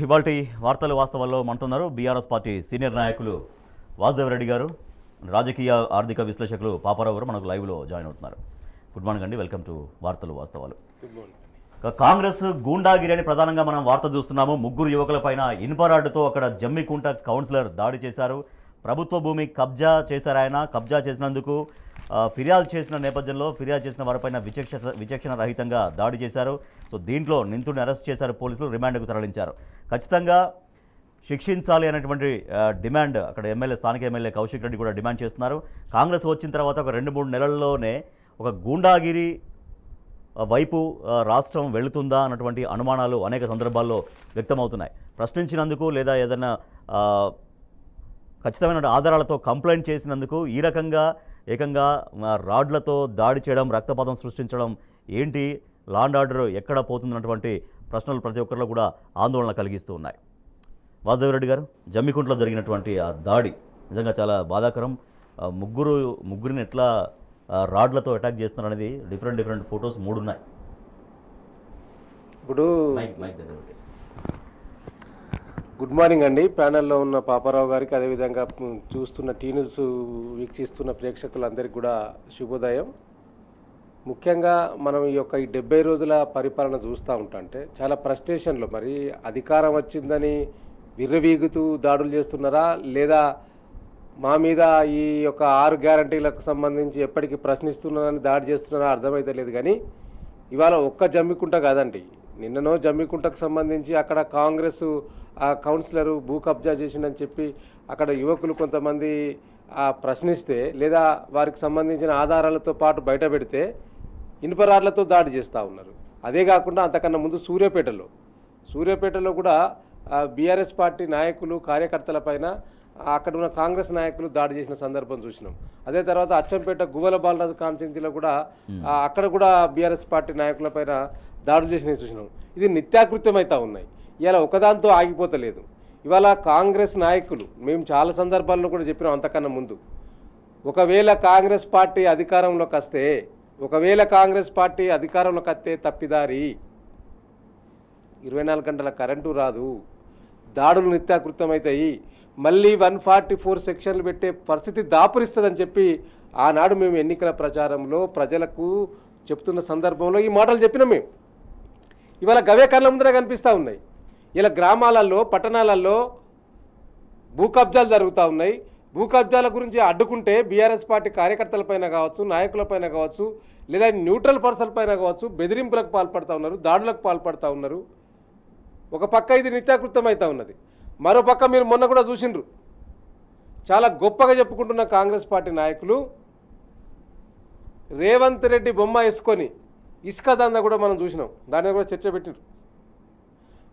ఇవాల్టి వార్తలు వాస్తవాల్లో మంటున్నారు BRS party senior నాయకులు వాసుదేవరెడ్డి గారు, రాజకీయ ఆర్థిక విశ్లేషకులు పాపారావు గారు మనకు లైవ్లో జాయిన్ అవుతున్నారు. గుడ్ మార్నింగ్ అండి, వెల్కమ్ టు వార్తలు వాస్తవాలు. కాంగ్రెస్ గూండాగిరి అని ప్రధానంగా మనం వార్త చూస్తున్నాము. ముగ్గురు యువకులపైన ఇనుపరాడ్డుతో అక్కడ జమ్మికుంట కౌన్సిలర్ దాడి చేశారు. ప్రభుత్వ భూమి కబ్జా చేశారు. ఆయన కబ్జా చేసినందుకు ఫిర్యాదు చేసిన నేపథ్యంలో ఫిర్యాదు చేసిన వారిపైన విచక్షణ రహితంగా దాడి చేశారు. సో దీంట్లో నిందితుడిని అరెస్ట్ చేశారు పోలీసులు, రిమాండ్కు తరలించారు. ఖచ్చితంగా శిక్షించాలి అనేటువంటి డిమాండ్ అక్కడ స్థానిక ఎమ్మెల్యే కౌశిక్ రెడ్డి కూడా డిమాండ్ చేస్తున్నారు. కాంగ్రెస్ వచ్చిన తర్వాత ఒక 2-3 నెలల్లోనే ఒక గూండాగిరి వైపు రాష్ట్రం వెళుతుందా అన్నటువంటి అనుమానాలు అనేక సందర్భాల్లో వ్యక్తమవుతున్నాయి. ప్రశ్నించినందుకు లేదా ఏదైనా ఖచ్చితమైన ఆధారాలతో కంప్లైంట్ చేసినందుకు ఈ రకంగా ఏకంగా రాడ్లతో దాడి చేయడం, రక్తపాతం సృష్టించడం ఏంటి, లా అండ్ ఆర్డర్ ఎక్కడ పోతుందన్నటువంటి ప్రశ్నలు ప్రతి ఒక్కరిలో కూడా ఆందోళన కలిగిస్తూ ఉన్నాయి. వాసుదేవరెడ్డి గారు, జమ్మికుంటలో జరిగినటువంటి ఆ దాడి నిజంగా చాలా బాధాకరం. ముగ్గురిని ఎట్లా రాడ్లతో అటాక్ చేస్తున్నారు అనేది డిఫరెంట్ ఫొటోస్ 3 ఉన్నాయి. ఇప్పుడు గుడ్ మార్నింగ్ అండి, ప్యానెల్లో ఉన్న పాపారావు గారికి, అదేవిధంగా చూస్తున్న టీ న్యూస్ వీక్షిస్తున్న ప్రేక్షకులందరికీ కూడా శుభోదయం. ముఖ్యంగా మనం ఈ 70 రోజుల పరిపాలన చూస్తూ ఉంటే చాలా ఫ్రస్ట్రేషన్లో, మరి అధికారం వచ్చిందని విర్రవీగుతూ దాడులు చేస్తున్నారా, లేదా మా మీద ఈ 6 గ్యారంటీలకు సంబంధించి ఎప్పటికీ ప్రశ్నిస్తున్నారని దాడి చేస్తున్నారా అర్థమైతే లేదు. కానీ ఇవాళ ఒక్క జమ్మికుంట కాదండి, నిన్ననో జమ్మికుంటకు సంబంధించి అక్కడ కాంగ్రెస్ ఆ కౌన్సిలరు భూ కబ్జా చేసిందని చెప్పి అక్కడ యువకులు కొంతమంది ప్రశ్నిస్తే, లేదా వారికి సంబంధించిన ఆధారాలతో పాటు బయట పెడితే ఇనుపరాడ్లతో దాడి చేస్తూ ఉన్నారు. అదే కాకుండా అంతకన్నా ముందు సూర్యాపేటలో కూడా బీఆర్ఎస్ పార్టీ నాయకులు కార్యకర్తలపైన అక్కడ ఉన్న కాంగ్రెస్ నాయకులు దాడి చేసిన సందర్భం చూసినాం. అదే తర్వాత అచ్చంపేట గువ్వల బాలరాజు కాన్స్టిట్యున్సీలో కూడా అక్కడ కూడా బీఆర్ఎస్ పార్టీ నాయకులపైన దాడులు చేసినవి చూసినాం. ఇది నిత్యాకృత్యం అవుతూ ఉన్నాయి. ఇలా ఒకదాంతో ఆగిపోతలేదు. ఇవాళ కాంగ్రెస్ నాయకులు మేము చాలా సందర్భాల్లో కూడా చెప్పినాం అంతకన్నా ముందు, ఒకవేళ కాంగ్రెస్ పార్టీ అధికారంలోకి వస్తే తప్పిదారి 24 గంటల కరెంటు రాదు, దాడులు నిత్యాకృతం అవుతాయి, మళ్ళీ 144 సెక్షన్లు పెట్టే పరిస్థితి దాపురిస్తుందని చెప్పి ఆనాడు మేము ఎన్నికల ప్రచారంలో ప్రజలకు చెప్తున్న సందర్భంలో ఈ మాటలు చెప్పినాం. మేము ఇవాళ గవే కళ్ళ ముందర కనిపిస్తూ ఉన్నాయి. ఇలా గ్రామాలలో, పట్టణాలలో భూ కబ్జాలు జరుగుతూ ఉన్నాయి. భూ కబ్జాల గురించి అడ్డుకుంటే బీఆర్ఎస్ పార్టీ కార్యకర్తలపైన కావచ్చు, నాయకులపైన కావచ్చు, లేదా న్యూట్రల్ పర్సన్ పైన కావచ్చు బెదిరింపులకు పాల్పడుతూ ఉన్నారు, దాడులకు పాల్పడుతూ ఉన్నారు. ఒక పక్క ఇది నిత్యాకృతం అవుతూ ఉన్నది, మరో పక్క మీరు మొన్న కూడా చూసిండ్రు, చాలా గొప్పగా చెప్పుకుంటున్న కాంగ్రెస్ పార్టీ నాయకులు రేవంత్ రెడ్డి బొమ్మ వేసుకొని ఇసుక దందా కూడా మనం చూసినాం, దాని మీద కూడా చర్చ పెట్టిండ్రు.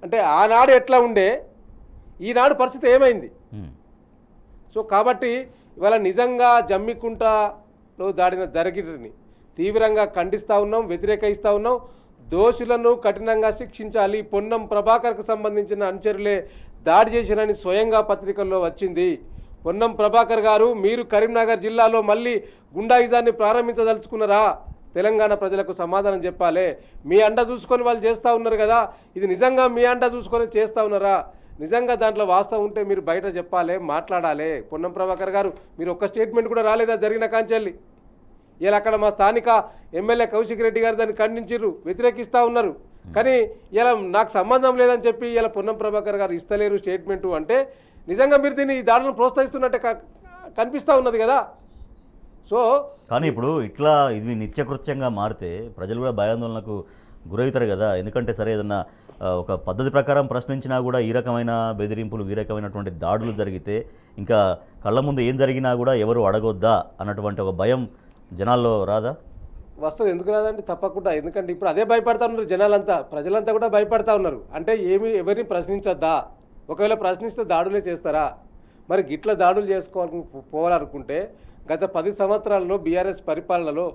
అంటే ఆనాడు ఎట్లా ఉండే, ఈనాడు పరిస్థితి ఏమైంది? సో కాబట్టి ఇవాళ నిజంగా జమ్మికుంటలో దాడిన జరిగిని తీవ్రంగా ఖండిస్తూ ఉన్నాం, వ్యతిరేకిస్తూ ఉన్నాం. దోషులను కఠినంగా శిక్షించాలి. పొన్నం ప్రభాకర్కు సంబంధించిన అనుచరులే దాడి చేసిరని స్వయంగా పత్రికల్లో వచ్చింది. పొన్నం ప్రభాకర్ గారు, మీరు కరీంనగర్ జిల్లాలో మళ్ళీ గుండాయిజాన్ని ప్రారంభించదలుచుకున్నారా? తెలంగాణ ప్రజలకు సమాధానం చెప్పాలి. మీ అండ చూసుకొని వాళ్ళు చేస్తూ ఉన్నారు కదా, ఇది నిజంగా మీ అండ చూసుకొని చేస్తూ ఉన్నారా? నిజంగా దాంట్లో వాస్తవం ఉంటే మీరు బయట చెప్పాలి, మాట్లాడాలి. పొన్నం ప్రభాకర్ గారు, మీరు ఒక్క స్టేట్మెంట్ కూడా రాలేదా జరిగిన కాంచెల్లి? ఇలా అక్కడ మా స్థానిక ఎమ్మెల్యే కౌశిక్ రెడ్డి గారు దాన్ని ఖండించారు, వ్యతిరేకిస్తూ ఉన్నారు. కానీ ఇలా నాకు సంబంధం లేదని చెప్పి ఇలా పొన్నం ప్రభాకర్ గారు ఇస్తలేరు స్టేట్మెంటు అంటే నిజంగా మీరు దీన్ని ఈ దాడులను ప్రోత్సహిస్తున్నట్టే కనిపిస్తూ ఉన్నది కదా. సో కానీ ఇప్పుడు ఇట్లా ఇది నిత్యకృత్యంగా మారితే ప్రజలు కూడా భయాందోళనకు గురవుతారు కదా. ఎందుకంటే సరే ఏదన్నా ఒక పద్ధతి ప్రకారం ప్రశ్నించినా కూడా ఈ రకమైన బెదిరింపులు, ఈ రకమైనటువంటి దాడులు జరిగితే ఇంకా కళ్ళ ముందు ఏం జరిగినా కూడా ఎవరు అడగొద్దా అన్నటువంటి ఒక భయం జనాల్లో రాదా? వస్తుంది, ఎందుకు రాదండి? తప్పకుండా. ఎందుకంటే ఇప్పుడు అదే భయపడతా ఉన్నారు జనాలంతా, ప్రజలంతా కూడా భయపడతా ఉన్నారు. అంటే ఎవరిని ప్రశ్నించొద్దా? ఒకవేళ ప్రశ్నిస్తే దాడులే చేస్తారా? మరి గిట్ల దాడులు పోవాలనుకుంటే గత 10 సంవత్సరాల్లో బీఆర్ఎస్ పరిపాలనలో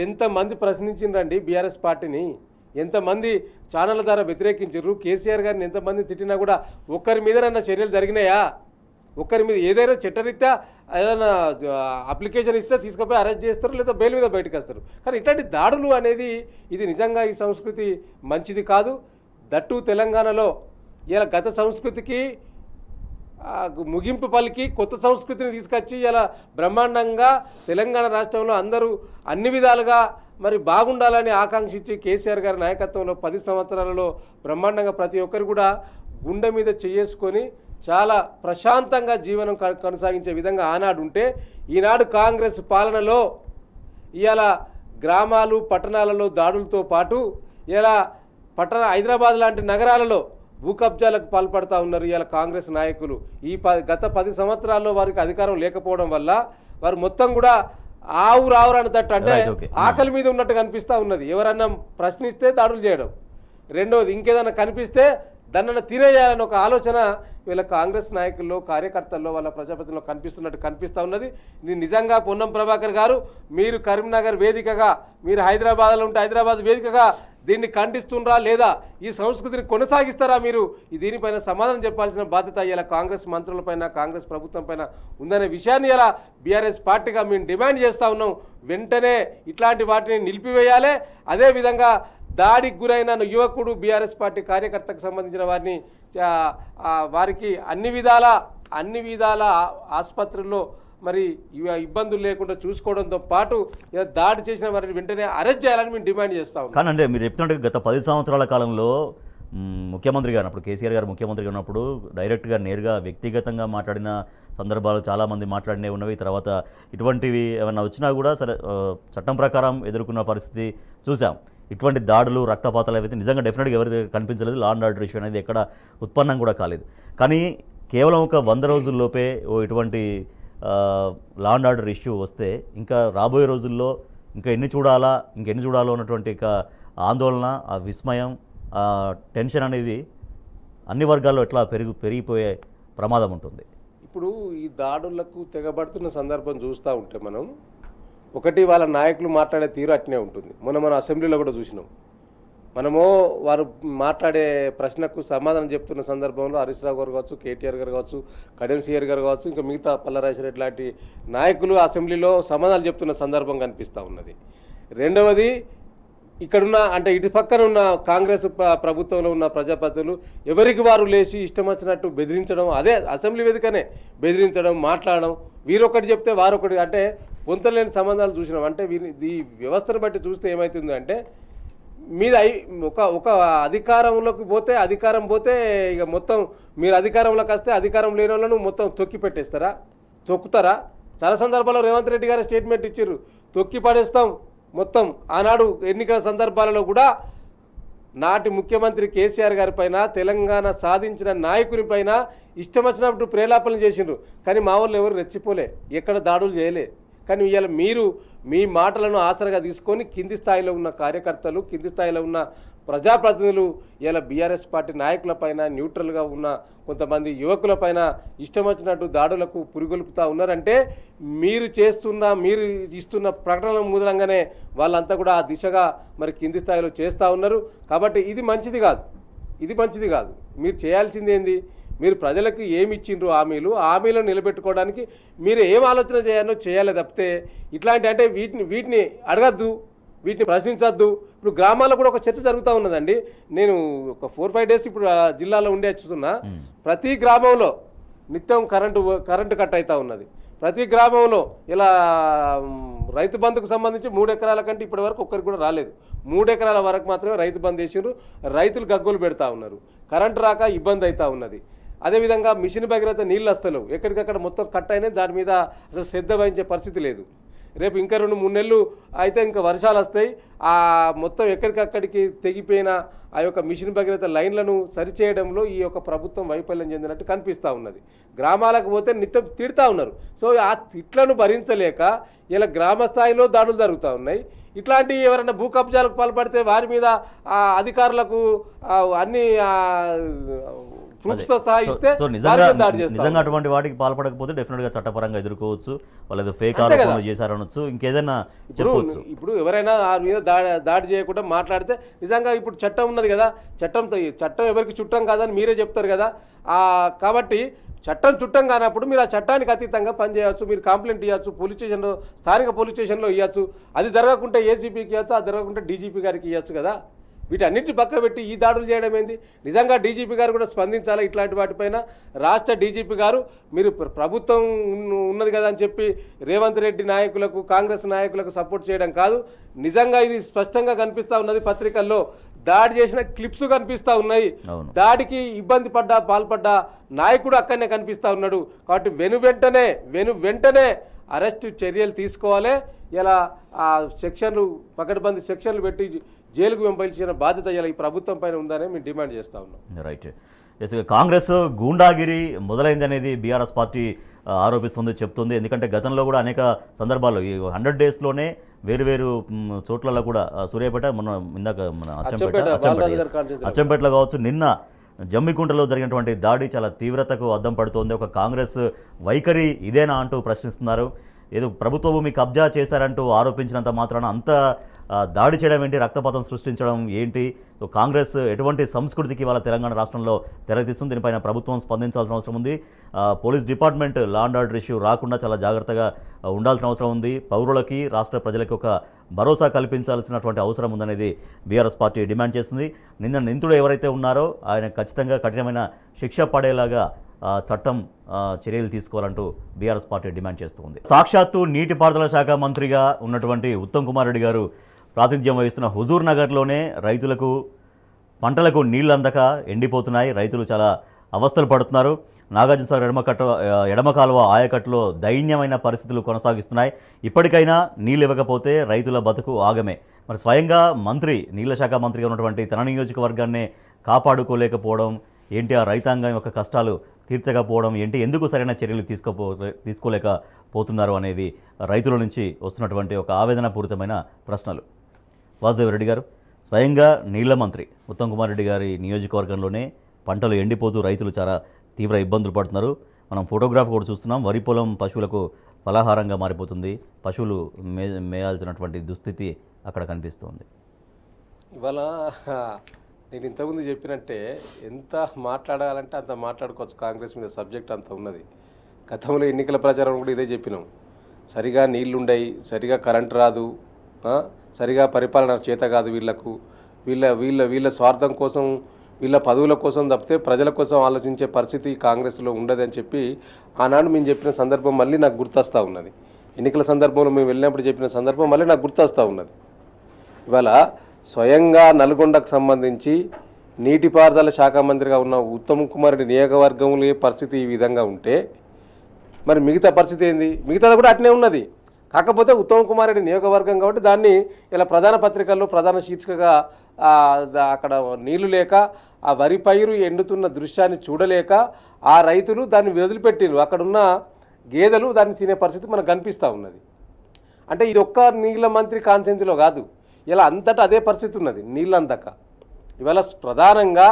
ఎంతమంది ప్రశ్నించిండ్రండి బీఆర్ఎస్ పార్టీని? ఎంతమంది ఛానళ్ళ ద్వారా వ్యతిరేకించారు? కేసీఆర్ గారిని ఎంతమంది తిట్టినా కూడా ఒక్కరి మీదనన్నా చర్యలు జరిగినాయా? ఒక్కరి మీద ఏదైనా చట్టరీత్యా ఏదైనా అప్లికేషన్ ఇస్తే తీసుకుపోయి అరెస్ట్ చేస్తారు, లేదా బెయిల్ మీద బయటకు వస్తారు. కానీ ఇట్లాంటి దాడులు అనేది ఇది నిజంగా ఈ సంస్కృతి మంచిది కాదు. దట్టు తెలంగాణలో ఇలా గత సంస్కృతికి ముగింపు పలికి కొత్త సంస్కృతిని తీసుకొచ్చి ఇలా బ్రహ్మాండంగా తెలంగాణ రాష్ట్రంలో అందరూ అన్ని విధాలుగా మరి బాగుండాలని ఆకాంక్షించి కేసీఆర్ గారి నాయకత్వంలో 10 సంవత్సరాలలో బ్రహ్మాండంగా ప్రతి ఒక్కరు కూడా గుండె మీద చేసుకొని చాలా ప్రశాంతంగా జీవనం కొనసాగించే విధంగా ఆనాడు ఉంటే, ఈనాడు కాంగ్రెస్ పాలనలో ఇవాళ గ్రామాలు పట్టణాలలో దాడులతో పాటు ఇలా హైదరాబాద్ లాంటి నగరాలలో భూ కబ్జాలకు పాల్పడుతూ ఉన్నారు ఇవాళ కాంగ్రెస్ నాయకులు. గత 10 సంవత్సరాల్లో వారికి అధికారం లేకపోవడం వల్ల వారు మొత్తం కూడా ఆవు రావురాని తట్టు అంటే ఆకలి మీద ఉన్నట్టు కనిపిస్తూ ఉన్నది. ఎవరన్నా ప్రశ్నిస్తే దాడులు చేయడం, రెండోది ఇంకేదన్నా కనిపిస్తే దాన్ని తినేయాలని ఒక ఆలోచన వీళ్ళ కాంగ్రెస్ నాయకుల్లో కార్యకర్తల్లో వాళ్ళ ప్రజాప్రతినిధుల్లో కనిపిస్తూ ఉన్నది. నిజంగా పొన్నం ప్రభాకర్ గారు మీరు కరీంనగర్ వేదికగా, మీరు హైదరాబాద్లో ఉంటే హైదరాబాద్ వేదికగా దీన్ని ఖండిస్తుండ్రా లేదా ఈ సంస్కృతిని కొనసాగిస్తారా? మీరు దీనిపైన సమాధానం చెప్పాల్సిన బాధ్యత ఇలా కాంగ్రెస్ మంత్రులపైన కాంగ్రెస్ ప్రభుత్వం పైన ఉందనే విషయాన్ని ఇలా బీఆర్ఎస్ పార్టీగా మేము డిమాండ్ చేస్తూ ఉన్నాం. వెంటనే ఇట్లాంటి వాటిని నిలిపివేయాలి. అదేవిధంగా దాడికి గురైన యువకుడు బీఆర్ఎస్ పార్టీ కార్యకర్తకు సంబంధించిన వారికి అన్ని విధాల ఆసుపత్రుల్లో మరి ఇబ్బందులు లేకుండా చూసుకోవడంతో పాటు దాడి చేసిన వారిని వెంటనే అరెస్ట్ చేయాలని మేము డిమాండ్ చేస్తాం. కానీ అంటే మీరు చెప్తున్నట్టు గత 10 సంవత్సరాల కాలంలో ముఖ్యమంత్రి గారు అప్పుడు కేసీఆర్ గారు ముఖ్యమంత్రిగా ఉన్నప్పుడు డైరెక్ట్గా నేరుగా వ్యక్తిగతంగా మాట్లాడిన సందర్భాలు చాలామంది మాట్లాడినే ఉన్నవి. తర్వాత ఇటువంటివి ఏమైనా వచ్చినా కూడా సరే చట్టం ప్రకారం ఎదుర్కొన్న పరిస్థితి చూసాం. ఇటువంటి దాడులు రక్తపాతాలు అయితే నిజంగా డెఫినెట్గా ఎవరికి కనిపించలేదు. లా అండ్ ఆర్డర్ ఇష్యూ అనేది ఎక్కడ ఉత్పన్నం కూడా కాలేదు. కానీ కేవలం ఒక 100 రోజుల్లోపే ఇటువంటి లా అండ్ ఆర్డర్ ఇష్యూ వస్తే ఇంకా రాబోయే రోజుల్లో ఇంకెన్ని చూడాలో అన్నటువంటి ఆందోళన, ఆ విస్మయం, ఆ టెన్షన్ అనేది అన్ని వర్గాల్లో ఎట్లా పెరిగిపోయే ప్రమాదం ఉంటుంది. ఇప్పుడు ఈ దాడులకు తెగబడుతున్న సందర్భం చూస్తూ ఉంటే మనం ఒకటి వాళ్ళ నాయకులు మాట్లాడే తీరు అట్నే ఉంటుంది. మనం అసెంబ్లీలో కూడా చూసినాం. మనము వారు మాట్లాడే ప్రశ్నకు సమాధానం చెప్తున్న సందర్భంలో హరీష్ రావు గారు కావచ్చు, కేటీఆర్ గారు కావచ్చు, కడెన్ సీఆర్ గారు కావచ్చు, ఇంకా మిగతా పల్లరాజరెడ్డి లాంటి నాయకులు అసెంబ్లీలో సమాధానాలు చెప్తున్న సందర్భం కనిపిస్తూ ఉన్నది. రెండవది ఇక్కడున్న అంటే ఇటు పక్కన ఉన్న కాంగ్రెస్ ప్రభుత్వంలో ఉన్న ప్రజాప్రతినిధులు ఎవరికి వారు లేచి ఇష్టం వచ్చినట్టు బెదిరించడం, అదే అసెంబ్లీ వేదికనే బెదిరించడం, మాట్లాడడం, వీరొకటి చెప్తే వారొకటి, అంటే పొంతలేని సంబంధాలు చూసినాం. అంటే ఈ వ్యవస్థను బట్టి చూస్తే ఏమవుతుంది అంటే మీద ఒక అధికారంలోకి పోతే అధికారం పోతే ఇక మొత్తం మీరు అధికారంలోకి వస్తే అధికారం లేని వాళ్ళను మొత్తం తొక్కి పెట్టేస్తారా, తొక్కుతారా? చాలా సందర్భాల్లో రేవంత్ రెడ్డి గారు స్టేట్మెంట్ ఇచ్చారు, తొక్కి పడేస్తాం మొత్తం. ఆనాడు ఎన్నికల సందర్భాలలో కూడా నాటి ముఖ్యమంత్రి కేసీఆర్ గారి పైన, తెలంగాణ సాధించిన నాయకుని పైన ఇష్టం వచ్చినప్పుడు ప్రేలాపనలు చేసిండ్రు. కానీ మా వాళ్ళు ఎవరు రెచ్చిపోలే, ఎక్కడ దాడులు చేయలే. కానీ ఇవాళ మీరు మీ మాటలను ఆసరగా తీసుకొని కింది స్థాయిలో ఉన్న కార్యకర్తలు, కింది స్థాయిలో ఉన్న ప్రజాప్రతినిధులు ఇలా బీఆర్ఎస్ పార్టీ నాయకులపైన, న్యూట్రల్గా ఉన్న కొంతమంది యువకులపైన ఇష్టం వచ్చినట్టు దాడులకు పురిగొల్పుతూ ఉన్నారంటే మీరు ఇస్తున్న ప్రకటనల మూలంగానే వాళ్ళంతా కూడా ఆ దిశగా మరి కింది స్థాయిలో చేస్తూ ఉన్నారు. కాబట్టి ఇది మంచిది కాదు. మీరు చేయాల్సింది ఏంది? మీరు ప్రజలకు ఏమి ఇచ్చిండ్రు హామీలను నిలబెట్టుకోవడానికి మీరు ఏం ఆలోచన చేయాలో తప్పితే ఇట్లాంటి అంటే వీటిని అడగద్దు, వీటిని ప్రశ్నించద్దు. ఇప్పుడు గ్రామాల్లో కూడా ఒక చర్చ జరుగుతూ ఉన్నదండి. నేను ఒక 4-5 డేస్ ఇప్పుడు జిల్లాలో ఉండే చూస్తున్నా. ప్రతి గ్రామంలో నిత్యం కరెంటు కట్ అవుతూ ఉన్నది. ప్రతి గ్రామంలో ఇలా రైతు బంధుకు సంబంధించి 3 ఎకరాల కంటే ఇప్పటి వరకు ఒక్కరికి కూడా రాలేదు. 3 ఎకరాల వరకు మాత్రమే రైతు బంధు వేసిండ్రు. రైతులు గగ్గోలు పెడతా ఉన్నారు. కరెంటు రాక ఇబ్బంది అవుతూ ఉన్నది. అదేవిధంగా మిషన్ భగీరథ నీళ్ళు వస్తలేవు, ఎక్కడికక్కడ మొత్తం కట్ అయినాయి. దాని మీద అసలు శ్రద్ధ వహించే పరిస్థితి లేదు. రేపు ఇంకా 2-3 నెలలు అయితే ఇంకా వర్షాలు వస్తాయి. ఆ మొత్తం ఎక్కడికక్కడికి తెగిపోయిన ఆ యొక్క మిషన్ భగీరథ లైన్లను సరిచేయడంలో ఈ యొక్క ప్రభుత్వం వైఫల్యం చెందినట్టు కనిపిస్తూ ఉన్నది. గ్రామాలకు పోతే నిత్యం తిడుతూ ఉన్నారు. సో ఆ తిట్లను భరించలేక ఇలా గ్రామ స్థాయిలో దాడులు జరుగుతూ ఉన్నాయి. ఇట్లాంటి ఎవరైనా భూ కబ్జాలకు పాల్పడితే వారి మీద అధికారులకు అన్ని నిజంగా అటువంటి వాటికి పాల్పడకపోతే డెఫినెట్గా చట్టపరంగా ఎదుర్కోవచ్చు. వాళ్ళు ఫేక్ ఆరోపణలు చేశారనొచ్చు, ఇంకేదైనా చెప్పవచ్చు. ఇప్పుడు ఎవరైనా ఆ మీద దాడి చేయకుండా మాట్లాడితే నిజంగా ఇప్పుడు చట్టం ఉన్నది కదా, చట్టం ఎవరికి చుట్టం కాదని మీరే చెప్తారు కదా. కాబట్టి చట్టం చుట్టం కానప్పుడు మీరు ఆ చట్టానికి అతీతంగా పనిచేయవచ్చు. మీరు కంప్లైంట్ ఇవ్వచ్చు, పోలీస్ స్టేషన్లో, స్థానిక పోలీస్ స్టేషన్లో ఇవ్వచ్చు. అది జరగకుంటే ఏసీపీకి ఇవ్వచ్చు, అది జరగకుంటే డీజీపీ గారికి ఇవ్వచ్చు కదా. వీటన్నిటిని పక్కబెట్టి ఈ దాడులు చేయడం ఏంది? నిజంగా డీజీపీ గారు కూడా స్పందించాలి ఇట్లాంటి వాటిపైన. రాష్ట్ర డీజీపీ గారు మీరు ప్రభుత్వం ఉన్నది కదా అని చెప్పి రేవంత్ రెడ్డి నాయకులకు కాంగ్రెస్ నాయకులకు సపోర్ట్ చేయడం కాదు. నిజంగా ఇది స్పష్టంగా కనిపిస్తూ ఉన్నది, పత్రికల్లో దాడి చేసిన క్లిప్స్ కనిపిస్తూ ఉన్నాయి. దాడికి ఇబ్బంది పాల్పడ్డ నాయకుడు అక్కడనే కనిపిస్తూ ఉన్నాడు. కాబట్టి వెంటనే అరెస్టు చర్యలు తీసుకోవాలి. ఇలా ఆ సెక్షన్లు పకడ్బందీ సెక్షన్లు పెట్టి జైలుకు పంపించిన బాధ్యత ఇలా ఈ ప్రభుత్వం పైన ఉందని మేము డిమాండ్ చేస్తూ ఉన్నాం. రైట్. కాంగ్రెస్ గూండాగిరి మొదలైంది అనేది బీఆర్ఎస్ పార్టీ ఆరోపిస్తుంది, చెప్తుంది. ఎందుకంటే గతంలో కూడా అనేక సందర్భాల్లో ఈ 100 డేస్లోనే వేరు చోట్లలో కూడా సూర్యాపేట ఇందాక మన అచ్చంపేటలో కావచ్చు, నిన్న జమ్మికుంటలో జరిగినటువంటి దాడి చాలా తీవ్రతకు అద్దం పడుతోంది. ఒక కాంగ్రెస్ వైఖరి ఇదేనా అంటూ ప్రశ్నిస్తున్నారు. ఏదో ప్రభుత్వ భూమి కబ్జా చేశారంటూ ఆరోపించినంత మాత్రాన అంత దాడి చేయడం ఏంటి, రక్తపాతం సృష్టించడం ఏంటి? కాంగ్రెస్ ఎటువంటి సంస్కృతికి వాళ్ళ తెలంగాణ రాష్ట్రంలో తెరతీస్తుంది? దీనిపైన ప్రభుత్వం స్పందించాల్సిన అవసరం ఉంది. Police department law and order issue రాకుండా చాలా జాగ్రత్తగా ఉండాల్సిన అవసరం ఉంది. పౌరులకి రాష్ట్ర ప్రజలకి ఒక భరోసా కల్పించాల్సినటువంటి అవసరం ఉందనేది బీఆర్ఎస్ పార్టీ డిమాండ్ చేస్తుంది. నిన్న నిందితుడు ఎవరైతే ఉన్నారో ఆయన ఖచ్చితంగా కఠినమైన శిక్ష పడేలాగా చట్టం చర్యలు తీసుకోవాలంటూ బీఆర్ఎస్ పార్టీ డిమాండ్ చేస్తూ ఉంది. సాక్షాత్తు నీటిపారుదల శాఖ మంత్రిగా ఉన్నటువంటి ఉత్తమ్ కుమార్ రెడ్డి గారు ప్రాతినిధ్యం వహిస్తున్న హుజూర్ నగర్లోనే రైతులకు పంటలకు నీళ్లు అందక ఎండిపోతున్నాయి. రైతులు చాలా అవస్థలు పడుతున్నారు. నాగార్జునసాగర్ ఎడమ కాలువ ఆయకట్టులో దైన్యమైన పరిస్థితులు కొనసాగిస్తున్నాయి. ఇప్పటికైనా నీళ్ళు ఇవ్వకపోతే రైతుల బతుకు ఆగమే. మరి స్వయంగా మంత్రి, నీళ్ల శాఖ మంత్రిగా ఉన్నటువంటి తన నియోజకవర్గాన్నే కాపాడుకోలేకపోవడం ఏంటి, ఆ రైతాంగం యొక్క కష్టాలు తీర్చకపోవడం ఏంటి, ఎందుకు సరైన చర్యలు తీసుకోలేకపోతున్నారు అనేవి రైతుల నుంచి వస్తున్నటువంటి ఒక ఆవేదనపూరితమైన ప్రశ్నలు. వాసుదేవ్ రెడ్డి గారు, స్వయంగా నీళ్ల మంత్రి ఉత్తమ్ కుమార్ రెడ్డి గారి నియోజకవర్గంలోనే పంటలు ఎండిపోతూ రైతులు చాలా తీవ్ర ఇబ్బందులు పడుతున్నారు. మనం ఫోటోగ్రాఫ్ కూడా చూస్తున్నాం. వరి పొలం పశువులకు ఫలాహారంగా మారిపోతుంది. పశువులు మేయాల్సినటువంటి దుస్థితి అక్కడ కనిపిస్తుంది. ఇవాళ నేను ఇంతకుముందు చెప్పినట్టే ఎంత మాట్లాడాలంటే అంత మాట్లాడుకోవచ్చు. కాంగ్రెస్ మీద సబ్జెక్ట్ అంత ఉన్నది. గతంలో ఎన్నికల ప్రచారం కూడా ఇదే చెప్పినాం. సరిగా నీళ్లుండయి, సరిగా కరెంట్ రాదు, సరిగా పరిపాలన చేత కాదు వీళ్ళకు, వీళ్ళ స్వార్థం కోసం, వీళ్ళ పదవుల కోసం తప్పితే ప్రజల కోసం ఆలోచించే పరిస్థితి కాంగ్రెస్లో ఉండదని చెప్పి ఆనాడు మేము చెప్పిన సందర్భం మళ్ళీ నాకు గుర్తొస్తూ ఉన్నది. ఎన్నికల సందర్భంలో మేము వెళ్ళినప్పుడు చెప్పిన సందర్భం మళ్ళీ నాకు గుర్తొస్తూ ఉన్నది. ఇవాళ స్వయంగా నల్గొండకు సంబంధించి నీటిపారుదల శాఖ మంత్రిగా ఉన్న ఉత్తమ్ కుమార్ రెడ్డి నియోజకవర్గంలో పరిస్థితి ఈ విధంగా ఉంటే మరి మిగతా పరిస్థితి ఏంది? మిగతాది కూడా అట్నే ఉన్నది. కాకపోతే ఉత్తమ్ కుమార్ రెడ్డి నియోజకవర్గం కాబట్టి దాన్ని ఇలా ప్రధాన పత్రికల్లో ప్రధాన శీర్షికగా అక్కడ నీళ్లు లేక ఆ వరి పైరు ఎండుతున్న దృశ్యాన్ని చూడలేక ఆ రైతులు దాన్ని వదిలిపెట్టిరు. అక్కడున్న గేదెలు దాన్ని తినే పరిస్థితి మనకు కనిపిస్తూ ఉన్నది. అంటే ఇది ఒక్క నీళ్ళ మంత్రి కాన్సెన్సీలో కాదు, ఇలా అంతటా అదే పరిస్థితి ఉన్నది. నీళ్ళందక ఇవాళ ప్రధానంగా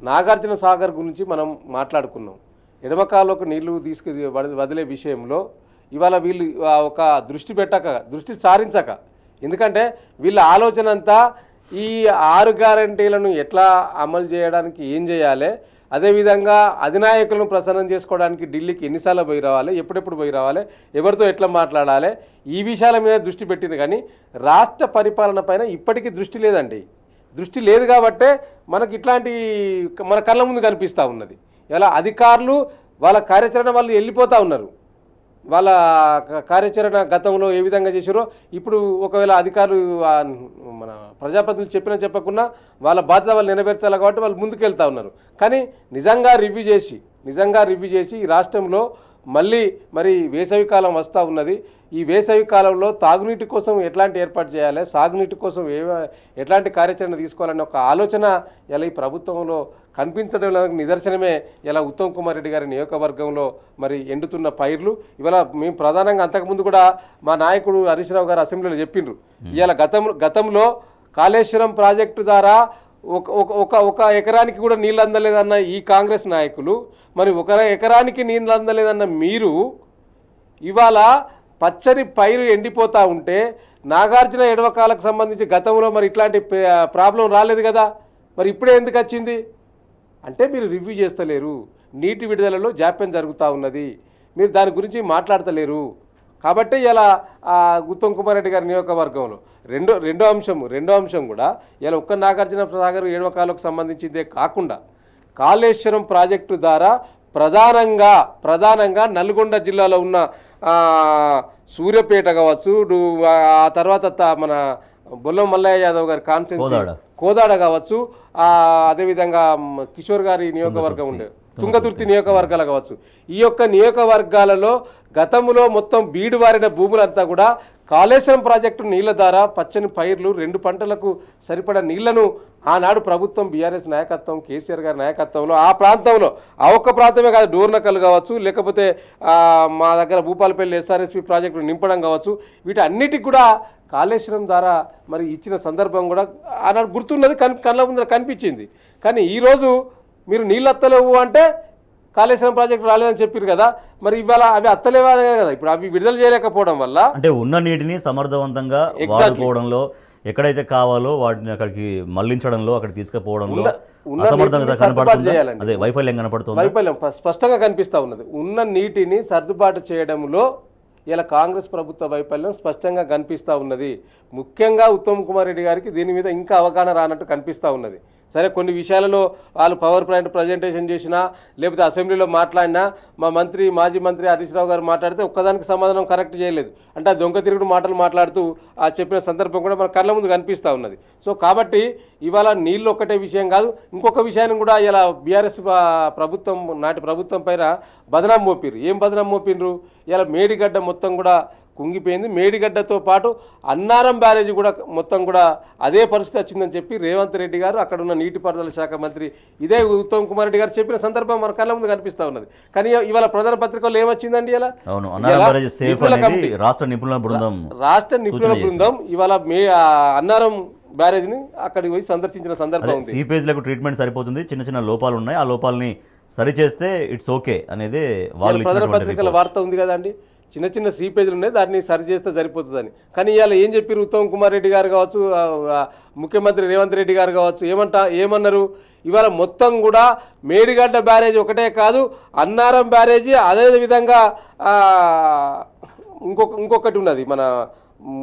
నాగార్జున సాగర్ గురించి మనం మాట్లాడుకున్నాం. ఎడమకాలకు నీళ్లు వదిలే విషయంలో ఇవాళ వీళ్ళు ఒక దృష్టి సారించక, ఎందుకంటే వీళ్ళ ఆలోచన అంతా ఈ 6 గ్యారంటీలను ఎట్లా అమలు చేయడానికి ఏం చేయాలి, అదేవిధంగా అధినాయకులను ప్రసన్నం చేసుకోవడానికి ఢిల్లీకి ఎన్నిసార్లు పోయి రావాలి, ఎప్పుడెప్పుడు పోయి రావాలి, ఎవరితో ఎట్లా మాట్లాడాలి, ఈ విషయాల మీద దృష్టి పెట్టింది. కానీ రాష్ట్ర పరిపాలన పైన ఇప్పటికీ దృష్టి లేదండి. దృష్టి లేదు కాబట్టే మనకి ఇట్లాంటి మన కళ్ళ ముందు కనిపిస్తూ ఉన్నది. ఇలా అధికారులు వాళ్ళ కార్యాచరణ వాళ్ళు వెళ్ళిపోతూ ఉన్నారు. వాళ్ళ కార్యాచరణ గతంలో ఏ విధంగా చేశారో ఇప్పుడు ఒకవేళ అధికారులు మన ప్రజాప్రతినిధులు చెప్పినా చెప్పకున్నా వాళ్ళ బాధ్యత వాళ్ళు నెరవేర్చాలి కాబట్టి వాళ్ళు ముందుకు వెళ్తూ ఉన్నారు. కానీ నిజంగా రివ్యూ చేసి ఈ రాష్ట్రంలో మళ్ళీ మరి వేసవికాలం వస్తూ ఉన్నది. ఈ వేసవి కాలంలో తాగునీటి కోసం ఎట్లాంటి ఏర్పాటు చేయాలి, సాగునీటి కోసం ఎట్లాంటి కార్యాచరణ తీసుకోవాలనే ఒక ఆలోచన ఇలా ఈ ప్రభుత్వంలో కనిపించడం నిదర్శనమే ఇలా ఉత్తమ్ కుమార్ రెడ్డి గారి నియోజకవర్గంలో మరి ఎండుతున్న పైర్లు. ఇవాళ మేము ప్రధానంగా అంతకుముందు కూడా మా నాయకుడు హరీష్ రావు గారు అసెంబ్లీలో చెప్పిండ్రు. ఇవాళ గతంలో కాళేశ్వరం ప్రాజెక్టు ద్వారా ఒక ఎకరానికి కూడా నీళ్ళు అందలేదన్న ఈ కాంగ్రెస్ నాయకులు, మరి ఒక ఎకరానికి నీళ్ళు అందలేదన్న మీరు ఇవాళ పచ్చని పైరు ఎండిపోతూ ఉంటే నాగార్జున ఎడవకాలకు సంబంధించి గతంలో మరి ఇట్లాంటి ప్రాబ్లం రాలేదు కదా, మరి ఇప్పుడే ఎందుకు వచ్చింది అంటే మీరు రివ్యూ చేస్తలేరు. నీటి విడుదలలో జాప్యం జరుగుతూ ఉన్నది, మీరు దాని గురించి మాట్లాడతలేరు. కాబట్టి ఇలా ఉత్తమ్ కుమార్ రెడ్డి గారి నియోజకవర్గంలో రెండో అంశం కూడా ఇలా ఒక్క నాగార్జున సాగర్ ఏడవ కాలువకు సంబంధించిందే కాకుండా కాళేశ్వరం ప్రాజెక్టు ద్వారా ప్రధానంగా నల్గొండ జిల్లాలో ఉన్న సూర్యాపేట కావచ్చు, ఆ తర్వాత మన బొల్లం మల్లయ్య యాదవ్ గారి కాన్స్టిట్యున్సీ కోదాడ కావచ్చు, అదేవిధంగా కిషోర్ గారి నియోజకవర్గం ఉండే తుంగతుర్తి నియోజకవర్గాలు కావచ్చు, ఈ యొక్క నియోజకవర్గాలలో గతంలో మొత్తం బీడువారిన భూములంతా కూడా కాళేశ్వరం ప్రాజెక్టు నీళ్ల ద్వారా పచ్చని పైర్లు 2 పంటలకు సరిపడా నీళ్లను ఆనాడు ప్రభుత్వం బీఆర్ఎస్ నాయకత్వం కేసీఆర్ గారి నాయకత్వంలో ఆ ప్రాంతంలో ఆ ఒక్క ప్రాంతమే కాదు, డోర్నకల్ కావచ్చు, లేకపోతే మా దగ్గర భూపాలపల్లి ఎస్ఆర్ఎస్పి ప్రాజెక్టు నింపడం కావచ్చు, వీటన్నిటికి కూడా కాళేశ్వరం ద్వారా మరి ఇచ్చిన సందర్భం కూడా ఆనాడు గుర్తున్నది, కళ్ళ ముందర కనిపించింది. కానీ ఈరోజు మీరు నీళ్ళు అత్తలేవు అంటే కాళేశ్వరం ప్రాజెక్టు రాలేదని చెప్పారు కదా, మరి ఇవాళ అవి అత్తలేవా కదా, ఇప్పుడు అవి విడుదల చేయలేకపోవడం వల్ల అంటే ఉన్న నీటిని సమర్థవంతంగా వాడుకోవడంలో ఎక్కడైతే కావాలో వాటిని అక్కడికి మళ్లించడంలో అక్కడికి తీసుకుపోవడంలో అసమర్థత కనపడుతుంది, అదే వైఫల్యం కనపడుతుంది. వైఫల్యం స్పష్టంగా కనిపిస్తూ ఉన్నది. ఉన్న నీటిని సర్దుబాటు చేయడంలో ఇలా కాంగ్రెస్ ప్రభుత్వ వైఫల్యం స్పష్టంగా కనిపిస్తూ ఉన్నది. ముఖ్యంగా ఉత్తమ్ కుమార్ రెడ్డి గారికి దీని మీద ఇంకా అవగాహన రానట్టు కనిపిస్తూ ఉన్నది. సరే, కొన్ని విషయాలలో వాళ్ళు పవర్ పాయింట్ ప్రజెంటేషన్ చేసినా లేకపోతే అసెంబ్లీలో మాట్లాడినా మా మాజీ మంత్రి హరీష్ రావు గారు మాట్లాడితే ఒక్కదానికి సమాధానం కరెక్ట్ చేయలేదు. అంటే ఆ దొంగ తిరుగుడు మాటలు మాట్లాడుతూ చెప్పిన సందర్భం కూడా మన కళ్ళ ముందు కనిపిస్తూ ఉన్నది. సో కాబట్టి ఇవాళ నీళ్ళు ఒక్కటే విషయం కాదు, ఇంకొక విషయాన్ని కూడా ఇలా బీఆర్ఎస్ ప్రభుత్వం నాటి ప్రభుత్వం పైన బదనాం మోపిరు. ఏం బదనాం మోపినరు? ఇలా మేడిగడ్డ మొత్తం కూడా కుంగిపోయింది. మేడిగడ్డతో పాటు అన్నారం బ్యారేజ్ కూడా మొత్తం కూడా అదే పరిస్థితి వచ్చిందని చెప్పి రేవంత్ రెడ్డి గారు, అక్కడ ఉన్న నీటిపారుదల శాఖ మంత్రి ఇదే ఉత్తమ్ కుమార్ రెడ్డి గారు చెప్పిన సందర్భం మన కళ్ళ ముందు కనిపిస్తూ ఉన్నది. కానీ ఇవాళ ప్రధాన పత్రికలో ఏమొచ్చింది? ఇలా రాష్ట్ర నిపుణుల బృందం ఇవాళ అన్నారం బ్యారేజ్ని అక్కడికి పోయి సందర్శించిన సందర్భం ఉంది. సీపేజ్లకు ట్రీట్మెంట్ సరిపోతుంది, చిన్న లోపాలు ఉన్నాయి, ఆ లోపాలని సరిచేస్తే ఇట్స్ ఓకే అనేది ప్రధాన పత్రికల వార్త ఉంది కదండి. చిన్న సీపేజ్లు ఉన్నాయి, దాన్ని సరి చేస్తే సరిపోతుందని. కానీ ఇవాళ ఏం చెప్పారు ఉత్తమ్ కుమార్ రెడ్డి గారు కావచ్చు, ముఖ్యమంత్రి రేవంత్ రెడ్డి గారు కావచ్చు, ఏమన్నారు? ఇవాళ మొత్తం కూడా మేడిగడ్డ బ్యారేజ్ ఒకటే కాదు, అన్నారం బ్యారేజీ, అదేవిధంగా ఇంకొకటి ఉన్నది మన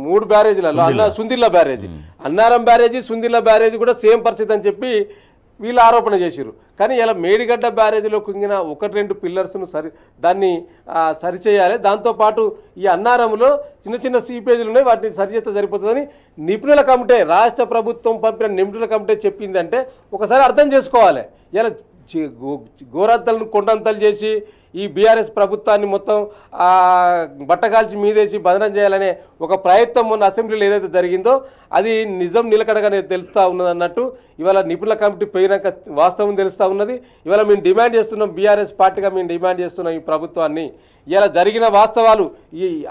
3 బ్యారేజీలలో సుందిల్ల బ్యారేజీ, అన్నారం బ్యారేజీ, సుందిల్ల బ్యారేజీ కూడా సేమ్ పరిస్థితి అని చెప్పి వీళ్ళు ఆరోపణ చేశారు. కానీ ఇలా మేడిగడ్డ బ్యారేజీలో కుంగిన 1-2 పిల్లర్స్ను దాన్ని సరిచేయాలి. దాంతోపాటు ఈ అన్నారంలో చిన్న సీపేజీలు ఉన్నాయి, వాటిని సరిచేస్తే సరిపోతుందని నిపుణుల కమిటీ, రాష్ట్ర ప్రభుత్వం పంపిన నిపుణుల కమిటీ చెప్పిందంటే ఒకసారి అర్థం చేసుకోవాలి. ఇలా గోరద్దలను కొండంతలు చేసి ఈ బీఆర్ఎస్ ప్రభుత్వాన్ని మొత్తం బట్టగాల్చి మీదేసి బదనం చేయాలనే ఒక ప్రయత్నం మొన్న అసెంబ్లీలో ఏదైతే జరిగిందో అది నిజం నిలకడగానే తెలుస్తూ ఉన్నది అన్నట్టు ఇవాళ నిపుణుల కమిటీ పోయినాక వాస్తవం తెలుస్తూ ఉన్నది. ఇవాళ మేము డిమాండ్ చేస్తున్నాం, బీఆర్ఎస్ పార్టీగా మేము డిమాండ్ చేస్తున్నాం ఈ ప్రభుత్వాన్ని. ఇలా జరిగిన వాస్తవాలు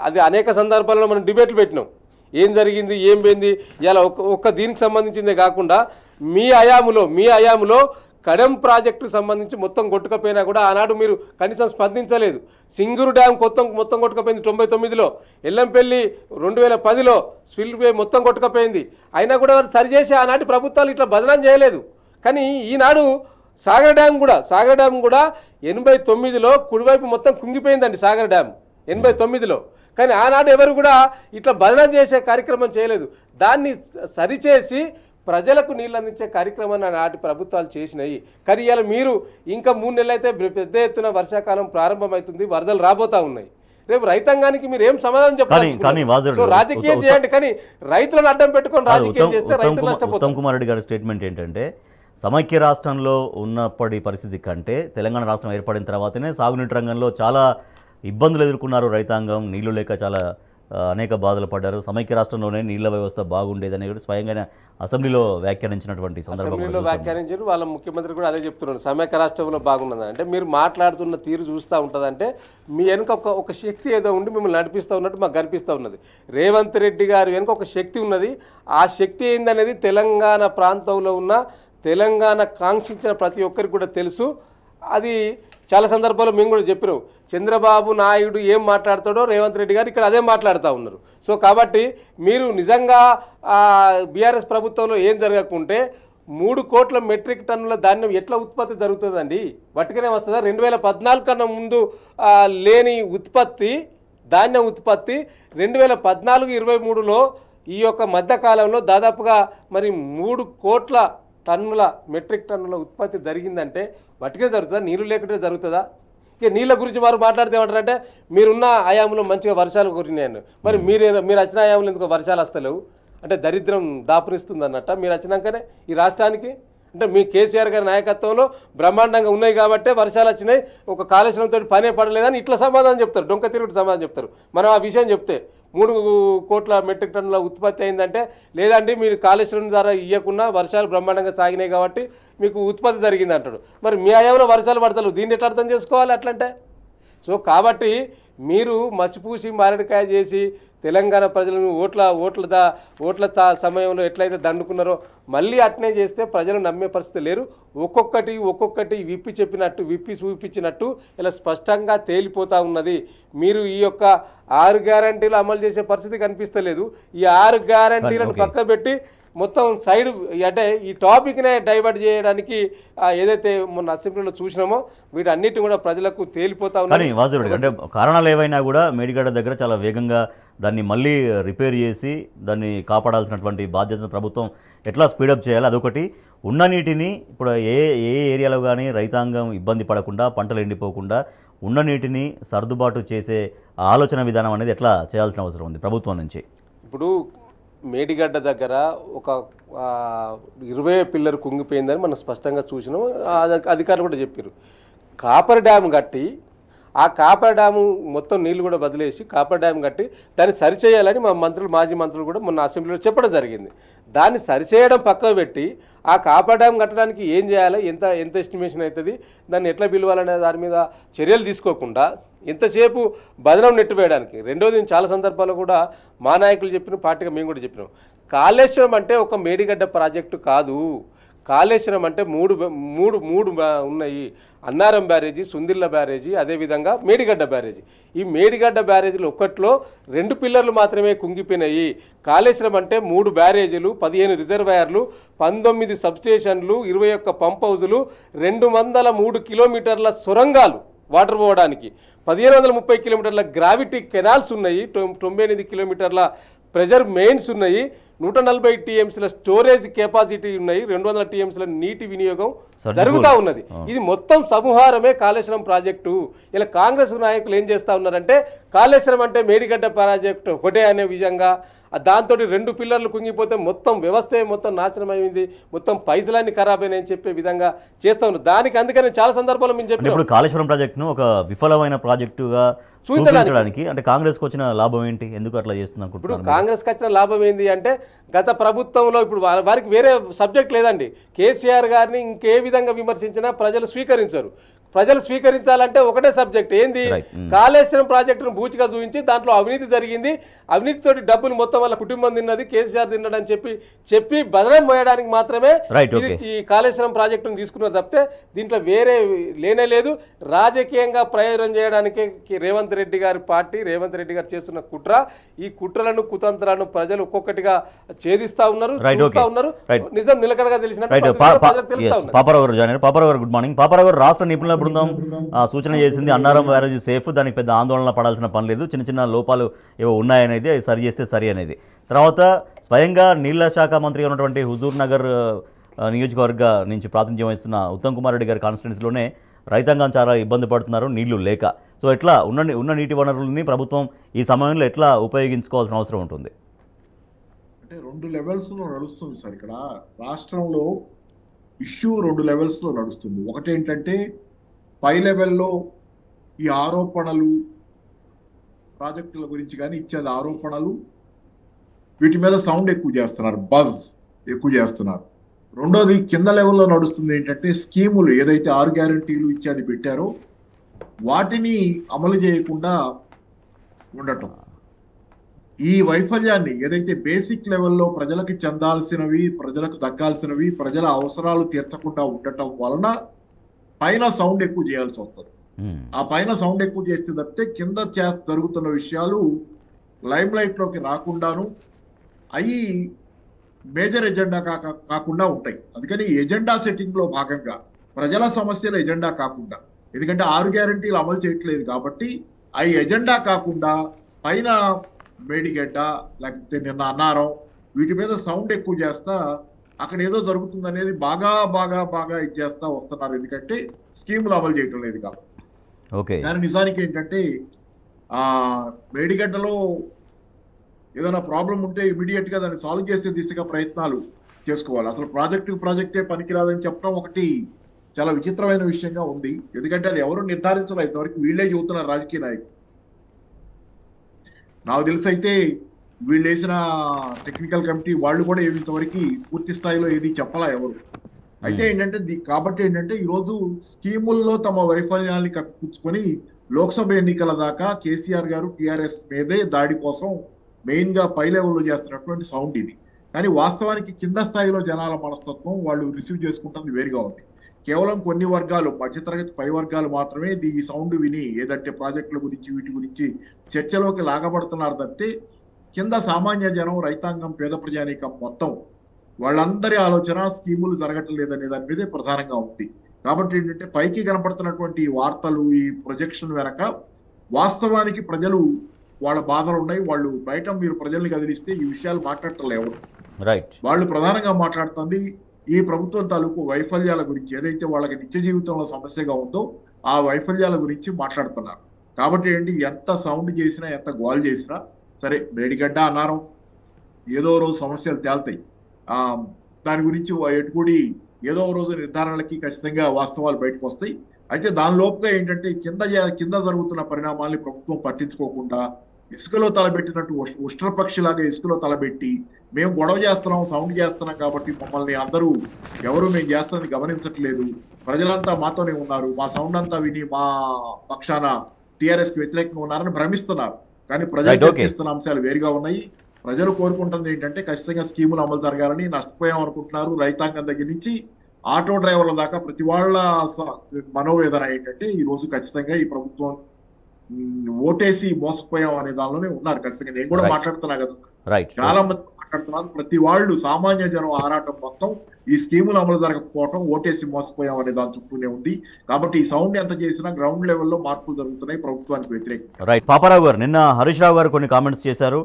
అది అనేక సందర్భాల్లో మనం డిబేట్లు పెట్టినాం, ఏం జరిగింది ఏం పోయింది. ఇలా ఒక్క దీనికి సంబంధించిందే కాకుండా మీ హయాంలో కడెం ప్రాజెక్టుకు సంబంధించి మొత్తం కొట్టుకపోయినా కూడా ఆనాడు మీరు కనీసం స్పందించలేదు. సింగూరు డ్యామ్ మొత్తం కొట్టుకపోయింది 99లో, ఎల్లంపల్లి 2010లో స్పిల్వే మొత్తం కొట్టుకపోయింది. అయినా కూడా వారు సరిచేసి ఆనాటి ప్రభుత్వాలు ఇట్లా బదనాం చేయలేదు. కానీ ఈనాడు సాగర్ డ్యామ్ కూడా 89లో కుడివైపు మొత్తం కుంగిపోయిందండి సాగర్ డ్యామ్ 89లో. కానీ ఆనాడు ఎవరు కూడా ఇట్లా బదనాం చేసే కార్యక్రమం చేయలేదు. దాన్ని సరిచేసి ప్రజలకు నీళ్ళు అందించే కార్యక్రమాన్ని నాటి ప్రభుత్వాలు చేసినాయి. కానీ ఇలా మీరు ఇంకా 3 నెలలు అయితే పెద్ద ఎత్తున వర్షాకాలం ప్రారంభమవుతుంది, వరదలు రాబోతా ఉన్నాయి. రేపు రైతాంగానికి మీరు ఏం సమాధానం చెప్పాలి? రాజకీయం చేయండి, కానీ రైతులను అడ్డం పెట్టుకొని రాజకీయం చేస్తే రైతులు నష్టపోతారు. ఉత్తమ్ కుమార్ రెడ్డి గారి స్టేట్మెంట్ ఏంటంటే, సమైక్య రాష్ట్రంలో ఉన్నప్పటి పరిస్థితి కంటే తెలంగాణ రాష్ట్రం ఏర్పడిన తర్వాతనే సాగునీటి రంగంలో చాలా ఇబ్బందులు ఎదుర్కొన్నారు రైతాంగం, నీళ్లు లేక చాలా అనేక బాధలు పడ్డారు. సమైక్య రాష్ట్రంలోనే నీళ్ల వ్యవస్థ బాగుండేదని స్వయంగా అసెంబ్లీలో వ్యాఖ్యానించినటువంటి సందర్భంలో వ్యాఖ్యానించారు. వాళ్ళ ముఖ్యమంత్రి కూడా అదే చెప్తున్నారు, సమైక్య రాష్ట్రంలో బాగున్నది. అంటే మీరు మాట్లాడుతున్న తీరు చూస్తూ ఉంటుందంటే మీ వెనుక ఒక శక్తి ఏదో ఉండి మిమ్మల్ని నడిపిస్తూ ఉన్నట్టు మాకు కనిపిస్తూ ఉన్నది. రేవంత్ రెడ్డి గారి వెనుక ఒక శక్తి ఉన్నది. ఆ శక్తి ఏందనేది తెలంగాణ ప్రాంతంలో ఉన్న తెలంగాణ కాంక్షించిన ప్రతి ఒక్కరికి కూడా తెలుసు. అది చాలా సందర్భాల్లో మేము కూడా చెప్పినాం. చంద్రబాబు నాయుడు ఏం మాట్లాడతాడో రేవంత్ రెడ్డి గారు ఇక్కడ అదే మాట్లాడుతూ ఉన్నారు. సో కాబట్టి మీరు నిజంగా బీఆర్ఎస్ ప్రభుత్వంలో ఏం జరగకుంటే 3 కోట్ల మెట్రిక్ టన్నుల ధాన్యం ఎట్లా ఉత్పత్తి జరుగుతుందండి? వట్టుకనే వస్తుందా? 2014 కన్నా ముందు లేని ధాన్యం ఉత్పత్తి 2014-23లో ఈ యొక్క మధ్యకాలంలో దాదాపుగా మరి 3 కోట్ల టన్నుల మెట్రిక్ టన్నుల ఉత్పత్తి జరిగిందంటే వాటికే జరుగుతుందా, నీళ్ళు లేకుంటే జరుగుతుందా? ఇక నీళ్ళ గురించి వారు మాట్లాడితే ఏమంటారంటే మీరున్న ఆయాములో మంచిగా వర్షాలు కురినాయని, మరి మీరు వచ్చిన ఆయాములు ఎందుకు వర్షాలు వస్తలేవు అంటే దరిద్రం దాపురిస్తుంది అన్నట్ట మీరు వచ్చినాకనే ఈ రాష్ట్రానికి. అంటే మీ కేసీఆర్ గారి నాయకత్వంలో బ్రహ్మాండంగా ఉన్నాయి కాబట్టే వర్షాలు వచ్చినాయి, ఒక కాళేశ్వరంతో పనే పడలేదని ఇట్లా సమాధానం చెప్తారు, డొంక తిరుగుడు సమాధానం చెప్తారు. మనం ఆ విషయం చెప్తే 3 కోట్ల మెట్రిక్ టన్నుల ఉత్పత్తి అయిందంటే లేదండి మీరు కాళేశ్వరం ద్వారా ఇవ్వకుండా వర్షాలు బ్రహ్మాండంగా సాగినాయి కాబట్టి మీకు ఉత్పత్తి జరిగింది అంటాడు. మరి మీ ఆయంలో వర్షాలు పడతలు, దీన్ని ఎట్లా అర్థం చేసుకోవాలి అట్లంటే? సో కాబట్టి మీరు మచ్చిపూసి మారడికాయ చేసి తెలంగాణ ప్రజలను ఓట్ల సమయంలో ఎట్లయితే దండుకున్నారో మళ్ళీ అట్నే చేస్తే ప్రజలు నమ్మే పరిస్థితి లేరు. ఒక్కొక్కటి విప్పి చూపించినట్టు ఇలా స్పష్టంగా తేలిపోతూ ఉన్నది. మీరు ఈ యొక్క 6 గ్యారంటీలు అమలు చేసే పరిస్థితి కనిపిస్తలేదు. ఈ 6 గ్యారంటీలను పక్కబెట్టి మొత్తం సైడ్ అంటే ఈ టాపిక్నే డైవర్ట్ చేయడానికి ఏదైతే మొన్న అసెంబ్లీలో చూసినామో వీటన్నిటి కూడా ప్రజలకు తేలిపోతా ఉన్నాయి. కానీ వాసుదేవుడు అంటే కారణాలు ఏవైనా కూడా మేడిగడ్డ దగ్గర చాలా వేగంగా దాన్ని మళ్ళీ రిపేర్ చేసి దాన్ని కాపాడాల్సినటువంటి బాధ్యతను ప్రభుత్వం ఎట్లా స్పీడప్ చేయాలి, అదొకటి. ఉన్న నీటిని ఇప్పుడు ఏ ఏరియాలో కానీ రైతాంగం ఇబ్బంది పడకుండా, పంటలు ఎండిపోకుండా ఉన్న నీటిని సర్దుబాటు చేసే ఆలోచన విధానం అనేది ఎట్లా చేయాల్సిన అవసరం ఉంది ప్రభుత్వం నుంచి? ఇప్పుడు మేడిగడ్డ దగ్గర ఒక 20 పిల్లర్ కుంగిపోయిందని మనం స్పష్టంగా చూసినాం, అధికారులు కూడా చెప్పారు. కాపర్ డ్యామ్ కట్టి ఆ కాపర్ డ్యాము మొత్తం నీళ్లు కూడా వదిలేసి కాపర్ డ్యామ్ కట్టి దాన్ని సరిచేయాలని మా మాజీ మంత్రులు కూడా మొన్న అసెంబ్లీలో చెప్పడం జరిగింది. దాన్ని సరిచేయడం పక్కన పెట్టి ఆ కాపర్ డ్యామ్ కట్టడానికి ఏం చేయాలి, ఎంత ఎస్టిమేషన్ అవుతుంది, దాన్ని ఎట్లా పిలవాలనే దాని మీద చర్యలు తీసుకోకుండా ఎంతసేపు బదనం నెట్టివేయడానికి. రెండోది చాలా సందర్భాల్లో కూడా మా నాయకులు చెప్పిన పార్టీగా మేము కూడా చెప్పినాం, కాళేశ్వరం అంటే ఒక మేడిగడ్డ ప్రాజెక్టు కాదు. కాళేశ్వరం అంటే మూడు ఉన్నాయి. అన్నారం బ్యారేజీ, సుందిళ్ళ బ్యారేజీ, అదేవిధంగా మేడిగడ్డ బ్యారేజీ. ఈ మేడిగడ్డ బ్యారేజీలు ఒక్కట్లో 2 పిల్లర్లు మాత్రమే కుంగిపోయినాయి. కాళేశ్వరం అంటే 3 బ్యారేజీలు, 15 రిజర్వాయర్లు, 19 సబ్స్టేషన్లు, 21 పంప్ హౌజులు, 203 కిలోమీటర్ల సొరంగాలు వాటర్ పోవడానికి, 1530 కిలోమీటర్ల గ్రావిటీ కెనాల్స్ ఉన్నాయి, 98 కిలోమీటర్ల ప్రెజర్ మెయిన్స్ ఉన్నాయి, 140 టీఎంసీల స్టోరేజ్ కెపాసిటీ ఉన్నాయి, 200 టీఎంసీల నీటి వినియోగం జరుగుతూ ఉన్నది. ఇది మొత్తం సమూహారమే కాళేశ్వరం ప్రాజెక్టు. ఇలా కాంగ్రెస్ నాయకులు ఏం చేస్తూ ఉన్నారంటే కాళేశ్వరం అంటే మేడిగడ్డ ప్రాజెక్టు ఒకటే అనే విధంగా, దాంతో 2 పిల్లర్లు కుంగిపోతే మొత్తం వ్యవస్థ మొత్తం నాశనం అయింది, మొత్తం పైసలన్నీ ఖరాబ్ అయినాయని చెప్పే విధంగా చేస్తూ ఉన్నారు. దానికి అందుకని చాలా సందర్భాల్లో మేము చెప్పిన ఇప్పుడు కాళేశ్వరం ప్రాజెక్టును ఒక విఫలమైన ప్రాజెక్టుగా చూపించడానికి అంటే కాంగ్రెస్కి వచ్చిన లాభం ఏంటి, ఎందుకు అట్లా చేస్తున్నారు? ఇప్పుడు కాంగ్రెస్కి వచ్చిన లాభం ఏంటి అంటే గత ప్రభుత్వంలో ఇప్పుడు వారికి వేరే సబ్జెక్ట్ లేదండి. కేసీఆర్ గారిని ఇంకే విధంగా విమర్శించినా ప్రజలు స్వీకరించరు. ప్రజలు స్వీకరించాలంటే ఒకటే సబ్జెక్ట్ ఏంది, కాళేశ్వరం ప్రాజెక్టును బూచిగా చూపించి దాంట్లో అవినీతి జరిగింది, అవినీతితోటి డబ్బులు మొత్తం వాళ్ళ కుటుంబం తిన్నది, కేసీఆర్ తిన్నాడని చెప్పి బదనం పోయడానికి మాత్రమే ఈ కాళేశ్వరం ప్రాజెక్టును తీసుకున్నారు తప్పితే దీంట్లో వేరే లేనే లేదు. రాజకీయంగా ప్రయోజనం చేయడానికి రేవంత్ రెడ్డి గారి పార్టీ, రేవంత్ రెడ్డి గారు చేస్తున్న కుట్ర, ఈ కుట్రలను కుతంత్రాలను ప్రజలు ఒక్కొక్కటిగా ఛేదిస్తా ఉన్నారు, చూస్తా ఉన్నారు. నిజం నిలకడగా తెలిసినట్టు పాపారావు గారు గుడ్ మార్నింగ్. పాపారావు గారు, రాష్ట్ర నిపుణుల బృందం సూచన చేసింది అన్నారం బ్యారేజీ సేఫ్, దానికి పెద్ద ఆందోళన పడాల్సిన పని లేదు, చిన్న లోపాలు ఏవో ఉన్నాయనేది, అది సరి చేస్తే సరి అనేది. తర్వాత స్వయంగా నీళ్ల శాఖ మంత్రిగా ఉన్నటువంటి హుజూర్ నగర్ నియోజకవర్గ నుంచి ప్రాతినిధ్యం వహిస్తున్న ఉత్తమ్ కుమార్ రెడ్డి గారి కాన్స్టిట్యున్సీలోనే రైతాంగం చాలా ఇబ్బంది పడుతున్నారు నీళ్లు లేక. సో ఎట్లా ఉన్న నీటి వనరులని ప్రభుత్వం ఈ సమయంలో ఎట్లా ఉపయోగించుకోవాల్సిన అవసరం ఉంటుంది? అంటే 2 లెవెల్స్లో నడుస్తుంది సార్. ఇక్కడ రాష్ట్రంలో ఇష్యూ 2 లెవెల్స్లో నడుస్తుంది. ఒకటేంటంటే పై లెవెల్లో ఈ ఆరోపణలు, ప్రాజెక్టుల గురించి కానీ ఇచ్చేది ఆరోపణలు, వీటి మీద సౌండ్ ఎక్కువ చేస్తున్నారు, బజ్ ఎక్కువ చేస్తున్నారు. రెండోది కింద లెవెల్లో నడుస్తుంది ఏంటంటే స్కీములు ఏదైతే 6 గ్యారంటీలు ఇచ్చేది పెట్టారో వాటిని అమలు చేయకుండా ఉండటం. ఈ వైఫల్యాన్ని ఏదైతే బేసిక్ లెవెల్లో ప్రజలకు చెందాల్సినవి, ప్రజలకు దక్కాల్సినవి, ప్రజల అవసరాలు తీర్చకుండా ఉండటం వలన పైన సౌండ్ ఎక్కువ చేయాల్సి వస్తుంది. ఆ పైన సౌండ్ ఎక్కువ చేస్తే తప్పితే కింద జరుగుతున్న విషయాలు లైమ్ లైట్లోకి రాకుండాను అవి మేజర్ ఎజెండా కాకుండా ఉంటాయి. అందుకని ఎజెండా సెట్టింగ్లో భాగంగా ప్రజల సమస్యల ఎజెండా కాకుండా, ఎందుకంటే 6 గ్యారంటీలు అమలు చేయట్లేదు కాబట్టి ఆ ఎజెండా కాకుండా పైన మేడిగడ్డ లేకపోతే నిన్న అన్నారం వీటి మీద సౌండ్ ఎక్కువ చేస్తా అక్కడ ఏదో జరుగుతుంది అనేది బాగా బాగా బాగా ఇది చేస్తా వస్తున్నారు. ఎందుకంటే స్కీములు అమలు చేయటం లేదు కాబట్టి. ఓకే. కానీ నిజానికి ఏంటంటే ఆ మేడిగడ్డలో ఏదైనా ప్రాబ్లం ఉంటే ఇమీడియట్ గా దాన్ని సాల్వ్ చేసే దిశగా ప్రయత్నాలు చేసుకోవాలి. అసలు ప్రాజెక్టే పనికిరాదని చెప్పడం ఒకటి చాలా విచిత్రమైన విషయంగా ఉంది. ఎందుకంటే అది ఎవరు నిర్ధారించలేదు ఇంతవరకు, వీళ్ళే చెబుతున్నారు రాజకీయ నాయకులు. నాకు తెలిసి అయితే వీళ్ళు వేసిన టెక్నికల్ కమిటీ వాళ్ళు కూడా ఇంతవరకు పూర్తి స్థాయిలో ఏది చెప్పాలా ఎవరు. అయితే ఏంటంటే కాబట్టి ఏంటంటే ఈరోజు స్కీముల్లో తమ వైఫల్యాన్ని కప్పించుకొని లోక్సభ ఎన్నికల దాకా కేసీఆర్ గారు టీఆర్ఎస్ మీదే దాడి కోసం మెయిన్ గా పై లెవెల్లో చేస్తున్నటువంటి సౌండ్ ఇది. కానీ వాస్తవానికి కింద స్థాయిలో జనాల మనస్తత్వం వాళ్ళు రిసీవ్ చేసుకుంటుంది వేరుగా ఉంది. కేవలం కొన్ని వర్గాలు, మధ్యతరగతి పై వర్గాలు మాత్రమే ఈ సౌండ్ విని ఏదంటే ప్రాజెక్టుల గురించి వీటి గురించి చర్చలోకి లాగబడుతున్నారు తప్పితే కింద సామాన్య జనం, రైతాంగం, పేద ప్రజానీకం మొత్తం వాళ్ళందరి ఆలోచన స్కీములు జరగటం లేదనే దాని మీదే ప్రధానంగా ఉంది. కాబట్టి ఏంటంటే పైకి కనపడుతున్నటువంటి వార్తలు, ఈ ప్రొజెక్షన్ వెనక వాస్తవానికి ప్రజలు వాళ్ళ బాధలు ఉన్నాయి. వాళ్ళు బయట మీరు ప్రజల్ని కదిలిస్తే ఈ విషయాలు మాట్లాడటం లేవు. రైట్. వాళ్ళు ప్రధానంగా మాట్లాడుతుంది ఈ ప్రభుత్వం తాలూకు వైఫల్యాల గురించి, ఏదైతే వాళ్ళకి నిత్య జీవితంలో సమస్యగా ఉందో ఆ వైఫల్యాల గురించి మాట్లాడుతున్నారు. కాబట్టి ఏంటి, ఎంత సౌండ్ చేసినా ఎంత గోల్ చేసినా సరే, మేడిగడ్డ అన్నారం ఏదో రోజు సమస్యలు తేల్తాయి. దాని గురించి ఎటుకూడి ఏదో రోజు నిర్ధారణలకి ఖచ్చితంగా వాస్తవాలు బయటకు వస్తాయి. అయితే దాని లోపుగా ఏంటంటే కింద జరుగుతున్న పరిణామాల్ని ప్రభుత్వం పట్టించుకోకుండా ఇసుకలో తలబెట్టినట్టు ఉష్ట్రపక్షిలాగా ఇసుకలో తలబెట్టి మేము గొడవ చేస్తున్నాం, సౌండ్ చేస్తున్నాం కాబట్టి మమ్మల్ని అందరూ ఎవరు మేము చేస్తామని గమనించట్లేదు, ప్రజలంతా మాతోనే ఉన్నారు, మా సౌండ్ అంతా విని మా పక్షాన టీఆర్ఎస్ కి వ్యతిరేకంగా ఉన్నారని భ్రమిస్తున్నారు. కానీ ప్రజలు చర్చిస్తున్న అంశాలు వేరుగా ఉన్నాయి. ప్రజలు కోరుకుంటుంది ఏంటంటే ఖచ్చితంగా స్కీములు అమలు జరగాలని, నష్టపోయాం అనుకుంటున్నారు. రైతాంగం దగ్గర నుంచి ఆటో డ్రైవర్ల దాకా ప్రతి వాళ్ళ మనోవేదన ఏంటంటే ఈ రోజు ఖచ్చితంగా ఈ ప్రభుత్వం ఓటేసి మోసపోయాం అనే దానిలోనే ఉన్నారు. ఖచ్చితంగా నేను కూడా మాట్లాడుతున్నా కదా, చాలా మంది మాట్లాడుతున్నారు. ప్రతి వాళ్ళు సామాన్య జనం ఆరాటం మొత్తం ఈ స్కీములు అమలు జరగకపోవడం, ఓటేసి మోసపోయాం అనే దాని చుట్టూనే ఉంది. కాబట్టి ఈ సౌండ్ ఎంత చేసినా గ్రౌండ్ లెవెల్లో మార్పులు జరుగుతున్నాయి ప్రభుత్వానికి వ్యతిరేకంగా. రైట్. పాపారావు గారు, నిన్న హరీష్ రావు గారు కొన్ని కామెంట్స్ చేశారు.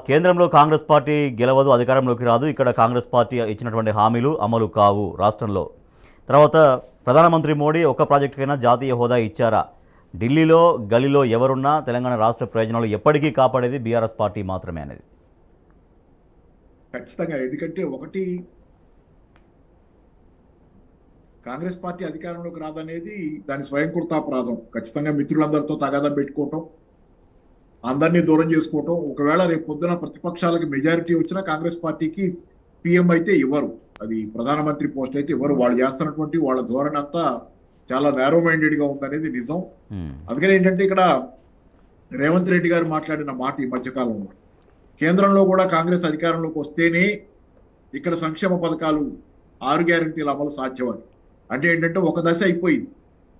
కేంద్రంలో కాంగ్రెస్ పార్టీ గెలవదు, అధికారంలోకి రాదు, ఇక్కడ కాంగ్రెస్ పార్టీ ఇచ్చినటువంటి హామీలు అమలు కావు రాష్ట్రంలో. తర్వాత ప్రధానమంత్రి మోడీ ఒక్క ప్రాజెక్టుకైనా జాతీయ హోదా ఇచ్చారా? ఢిల్లీలో గలీలో ఎవరున్నా తెలంగాణ రాష్ట్ర ప్రయోజనాలు ఎప్పటికీ కాపాడేది బీఆర్ఎస్ పార్టీ మాత్రమే అనేది. ఖచ్చితంగా. ఎందుకంటే ఒకటి, కాంగ్రెస్ పార్టీ అధికారంలోకి రాదనేది దాని స్వయంకృతాపరాధం. ఖచ్చితంగా మిత్రులందరితో తగాదా పెట్టుకోవటం, అందరినీ దూరం చేసుకోవటం. ఒకవేళ రేపు పొద్దున ప్రతిపక్షాలకు మెజారిటీ వచ్చినా కాంగ్రెస్ పార్టీకి పిఎం అయితే ఇవ్వరు, అది ప్రధానమంత్రి పోస్ట్ అయితే ఇవ్వరు. వాళ్ళు చేస్తున్నటువంటి వాళ్ళ ధోరణి అంతా చాలా నేరో మైండెడ్ గా ఉందనేది నిజం. అందుకని ఏంటంటే ఇక్కడ రేవంత్ రెడ్డి గారు మాట్లాడిన మాట ఈ మధ్యకాలంలో, కేంద్రంలో కూడా కాంగ్రెస్ అధికారంలోకి వస్తేనే ఇక్కడ సంక్షేమ పథకాలు 6 గ్యారంటీల అమలు సాధ్యమని. అంటే ఏంటంటే ఒక దశ అయిపోయింది.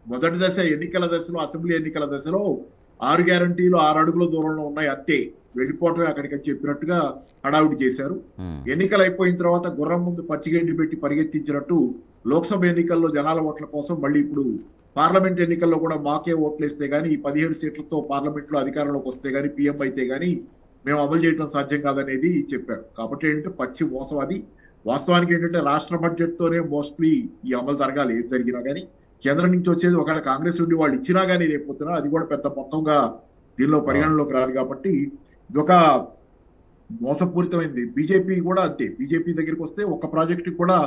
మొదటి దశ ఎన్నికల దశలో, అసెంబ్లీ ఎన్నికల దశలో 6 గ్యారంటీలు 6 అడుగుల దూరంలో ఉన్నాయి, అంతే వెళ్ళిపోవటమే అక్కడికి చెప్పినట్టుగా హడావుడి చేశారు. ఎన్నికలు అయిపోయిన తర్వాత గుర్రం ముందు పచ్చిగడ్డి పెట్టి పరిగెత్తించినట్టు లోక్సభ ఎన్నికల్లో జనాల ఓట్ల కోసం మళ్ళీ ఇప్పుడు పార్లమెంట్ ఎన్నికల్లో కూడా మాకే ఓట్లు వేస్తే గానీ, ఈ 17 సీట్లతో పార్లమెంట్ లో అధికారంలోకి వస్తే గానీ, పిఎం అయితే గానీ మేము అమలు చేయడం సాధ్యం కాదనేది చెప్పారు. కాబట్టి ఏంటంటే పచ్చి మోసం అది. వాస్తవానికి ఏంటంటే రాష్ట్ర బడ్జెట్ తోనే మోస్ట్లీ ఈ అమలు జరగాలి, ఏది జరిగినా కానీ. కేంద్రం నుంచి వచ్చేది ఒకవేళ కాంగ్రెస్ నుండి వాళ్ళు ఇచ్చినా కానీ రేపు పొద్దున అది కూడా పెద్ద మొత్తంగా దీనిలో పరిగణనలోకి రాదు. కాబట్టి ఇదొక మోసపూరితమైంది. బీజేపీ కూడా అంతే. బీజేపీ దగ్గరికి వస్తే ఒక ప్రాజెక్టు కూడా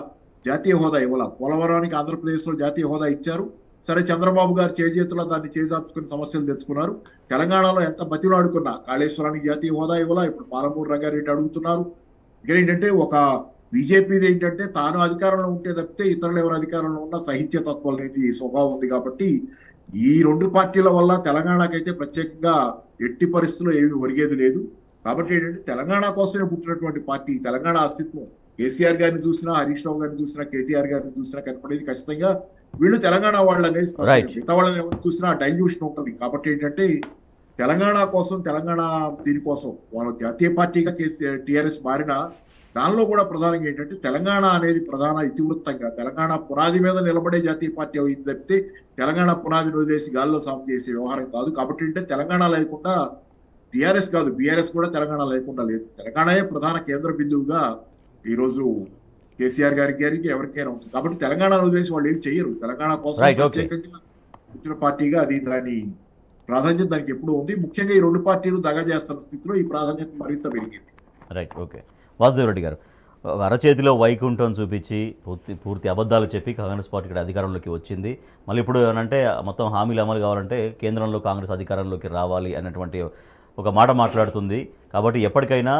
జాతీయ హోదా ఇవ్వాల. పోలవరానికి ఆంధ్రప్రదేశ్ లో జాతీయ హోదా ఇచ్చారు, సరే చంద్రబాబు గారు చేజేతులా దాన్ని చేజార్చుకుని సమస్యలు తెచ్చుకున్నారు. తెలంగాణలో ఎంత బతిలాడుకున్నా కాళేశ్వరానికి జాతీయ హోదా ఇవ్వాలా, ఇప్పుడు పాలమూరు రంగారెడ్డి అడుగుతున్నారు. ఇక్కడ ఏంటంటే ఒక బీజేపీది ఏంటంటే తాను అధికారంలో ఉంటే తప్పితే ఇతరులు ఎవరు అధికారంలో ఉన్నా సహించేతత్వం అనేది స్వభావం ఉంది. కాబట్టి ఈ 2 పార్టీల వల్ల తెలంగాణకైతే ప్రత్యేకంగా ఎట్టి పరిస్థితుల్లో ఏమి ఒరిగేది లేదు. కాబట్టి ఏంటంటే తెలంగాణ కోసమే పుట్టినటువంటి పార్టీ, తెలంగాణ అస్తిత్వం కేసీఆర్ గారిని చూసినా, హరీష్ రావు గారిని చూసినా, కేటీఆర్ గారిని చూసినా కనపడేది ఖచ్చితంగా వీళ్ళు తెలంగాణ వాళ్ళు అనేది. మిగతా వాళ్ళని ఎవరు చూసినా డైల్యూషన్ ఉంటుంది. కాబట్టి ఏంటంటే తెలంగాణ కోసం, తెలంగాణ దీనికోసం వాళ్ళ జాతీయ పార్టీగా టీఆర్ఎస్ మారిన దానిలో కూడా ప్రధానంగా ఏంటంటే తెలంగాణ అనేది ప్రధాన ఇతివృత్తంగా తెలంగాణ పునాది మీద నిలబడే జాతీయ పార్టీ అయింది తప్పితే తెలంగాణ పునాదిని వదిలేసి గాల్లో సాగు చేసే వ్యవహారం కాదు. కాబట్టి అంటే తెలంగాణ లేకుండా టీఆర్ఎస్ కాదు, బీఆర్ఎస్ కూడా తెలంగాణ లేకుండా లేదు. తెలంగాణయే ప్రధాన కేంద్ర బిందువుగా ఈరోజు కేసీఆర్ గారికి ఎవరికైనా ఉంటుంది. కాబట్టి తెలంగాణ వదిలేసి వాళ్ళు ఏం చెయ్యరు. తెలంగాణ కోసం Right, okay. ప్రత్యేకంగా పుట్టిన పార్టీగా అది దాని ప్రాధాన్యత దానికి ఎప్పుడూ ఉంది. ముఖ్యంగా ఈ రెండు పార్టీలు దగా చేస్తున్న స్థితిలో ఈ ప్రాధాన్యత మరింత పెరిగింది. Right, okay. వాసుదేవ్ రెడ్డి గారు, అరచేతిలో వైకుంఠం చూపించి పూర్తి అబద్ధాలు చెప్పి కాంగ్రెస్ పార్టీ ఇక్కడ అధికారంలోకి వచ్చింది. మళ్ళీ ఇప్పుడు ఏమంటే మొత్తం హామీలు అమలు కావాలంటే కేంద్రంలో కాంగ్రెస్ అధికారంలోకి రావాలి అన్నటువంటి ఒక మాట మాట్లాడుతుంది. కాబట్టి ఎప్పటికైనా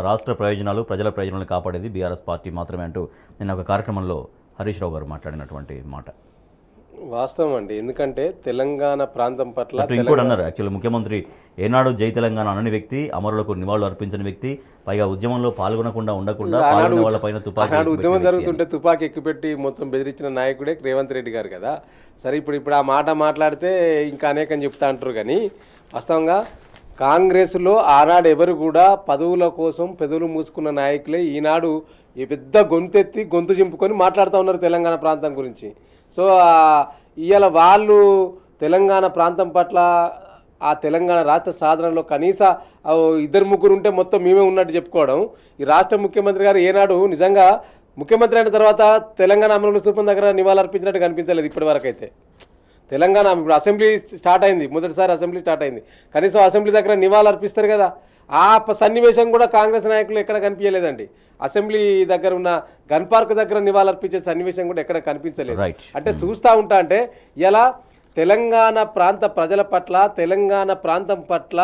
రాష్ట్ర ప్రయోజనాలు, ప్రజల ప్రయోజనాలు కాపాడేది బీఆర్ఎస్ పార్టీ మాత్రమే అంటూ నిన్న ఒక కార్యక్రమంలో హరీష్ రావు గారు మాట్లాడినటువంటి మాట వాస్తవం అండి. ఎందుకంటే తెలంగాణ ప్రాంతం పట్ల ఇంకోటి అన్నారు. యాక్చువల్లీ ముఖ్యమంత్రి ఏనాడు జై తెలంగాణ అనని వ్యక్తి, అమరులకు నివాళులు అర్పించిన వ్యక్తి, పైగా ఉద్యమంలో పాల్గొనకుండా పాల్గొనే వాళ్ళపైన ఆనాడు ఉద్యమం జరుగుతుంటే తుపాకీ ఎక్కుపెట్టి మొత్తం బెదిరించిన నాయకుడే రేవంత్ రెడ్డి గారు కదా. సరే, ఇప్పుడు ఆ మాట మాట్లాడితే ఇంకా అనేకం చెప్తా అంటారు. కానీ వాస్తవంగా కాంగ్రెస్లో ఆనాడు ఎవరు కూడా పదవుల కోసం పెదవులు మూసుకున్న నాయకులే ఈనాడు ఈ పెద్ద గొంతెత్తి గొంతు చింపుకొని మాట్లాడుతూ ఉన్నారు తెలంగాణ ప్రాంతం గురించి. సో ఇవాళ వాళ్ళు తెలంగాణ ప్రాంతం పట్ల, ఆ తెలంగాణ రాష్ట్ర సాధనలో కనీస 2-3 ఉంటే మొత్తం మేమే ఉన్నట్టు చెప్పుకోవడం. ఈ రాష్ట్ర ముఖ్యమంత్రి గారు ఏనాడు నిజంగా ముఖ్యమంత్రి అయిన తర్వాత తెలంగాణ అమలు స్థూపం దగ్గర నివాళులర్పించినట్టు కనిపించలేదు ఇప్పటి వరకు అయితే. తెలంగాణ ఇప్పుడు అసెంబ్లీ స్టార్ట్ అయింది, మొదటిసారి అసెంబ్లీ స్టార్ట్ అయింది. కనీసం అసెంబ్లీ దగ్గర నివాళులు అర్పిస్తారు కదా. ఆ సన్నివేశం కూడా కాంగ్రెస్ నాయకులు ఎక్కడ కనిపించలేదండి. అసెంబ్లీ దగ్గర ఉన్న గన్ పార్క్ దగ్గర నివాళులు అర్పించే సన్నివేశం కూడా ఎక్కడ కనిపించలేదు. అంటే చూస్తూ ఉంటా అంటే ఇలా తెలంగాణ ప్రాంత ప్రజల పట్ల, తెలంగాణ ప్రాంతం పట్ల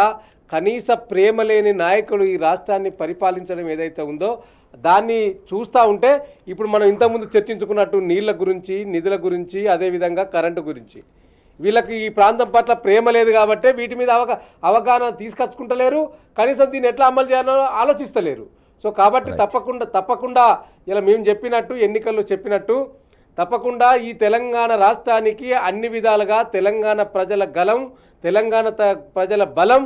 కనీస ప్రేమ లేని నాయకులు ఈ రాష్ట్రాన్ని పరిపాలించడం ఏదైతే ఉందో దాన్ని చూస్తూ ఉంటే ఇప్పుడు మనం ఇంతకుముందు చర్చించుకున్నట్టు నీళ్ల గురించి, నిధుల గురించి, అదేవిధంగా కరెంటు గురించి వీళ్ళకి ఈ ప్రాంతం పట్ల ప్రేమ లేదు కాబట్టి వీటి మీద అవగాహన తీసుకొచ్చుకుంటలేరు. కనీసం దీన్ని ఎట్లా అమలు చేయాలో ఆలోచిస్తలేరు. సో కాబట్టి తప్పకుండా ఇలా మేము చెప్పినట్టు, ఎన్నికల్లో చెప్పినట్టు తప్పకుండా ఈ తెలంగాణ రాష్ట్రానికి అన్ని విధాలుగా తెలంగాణ ప్రజల గలం, తెలంగాణ ప్రజల బలం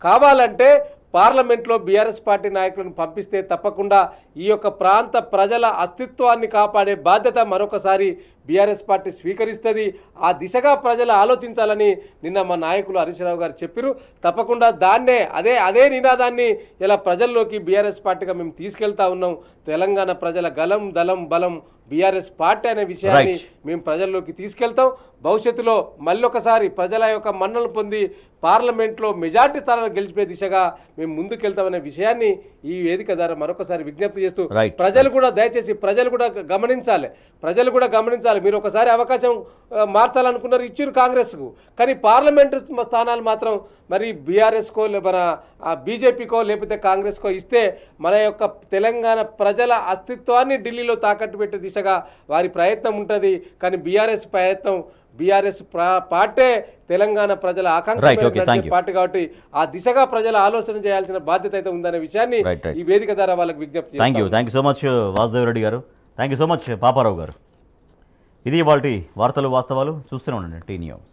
కావాలంటే పార్లమెంట్లో బీఆర్ఎస్ పార్టీ నాయకులను పంపిస్తే తప్పకుండా ఈ యొక్క ప్రాంత ప్రజల అస్తిత్వాన్ని కాపాడే బాధ్యత మరొకసారి బీఆర్ఎస్ పార్టీ స్వీకరిస్తుంది. ఆ దిశగా ప్రజలు ఆలోచించాలని నిన్న మా నాయకులు హరీష్ రావు గారు చెప్పారు. తప్పకుండా దాన్నే అదే నినాదాన్ని ఇలా ప్రజల్లోకి బీఆర్ఎస్ పార్టీగా మేము తీసుకెళ్తా ఉన్నాం. తెలంగాణ ప్రజల గలం, దళం, బలం బీఆర్ఎస్ పార్టీ అనే విషయాన్ని మేము ప్రజల్లోకి తీసుకెళ్తాం. భవిష్యత్తులో మళ్ళొకసారి ప్రజల యొక్క మన్నలు పొంది పార్లమెంట్లో మెజార్టీ స్థానాలు గెలిచిపోయే దిశగా మేము ముందుకెళ్తామనే విషయాన్ని ఈ వేదిక ద్వారా మరొకసారి విజ్ఞప్తి చేస్తూ ప్రజలు కూడా దయచేసి ప్రజలు కూడా గమనించాలి. మీరు ఒకసారి అవకాశం మార్చాలనుకున్నారు, ఇచ్చిరు కాంగ్రెస్కు. కానీ పార్లమెంటు స్థానాలు మాత్రం మరి బీఆర్ఎస్కో, మన బీజేపీకో, లేకపోతే కాంగ్రెస్కో ఇస్తే మన యొక్క తెలంగాణ ప్రజల అస్తిత్వాన్ని ఢిల్లీలో తాకట్టు పెట్టే దిశగా వారి ప్రయత్నం ఉంటుంది. కానీ బీఆర్ఎస్ ప్రయత్నం, బీఆర్ఎస్ పార్టీ తెలంగాణ ప్రజల ఆకాంక్ష పార్టీ కాబట్టి ఆ దిశగా ప్రజల ఆలోచన చేయాల్సిన బాధ్యత అయితే ఉందనే విషయాన్ని ఈ వేదిక ద్వారా వాళ్ళకి విజ్ఞప్తి. Thank you so much Vasudev Reddy garu. Thank you so much Paparao garu. ఇది వాటి వార్తలు వాస్తవాలు. చూస్తూనే ఉండండి టీ న్యూస్.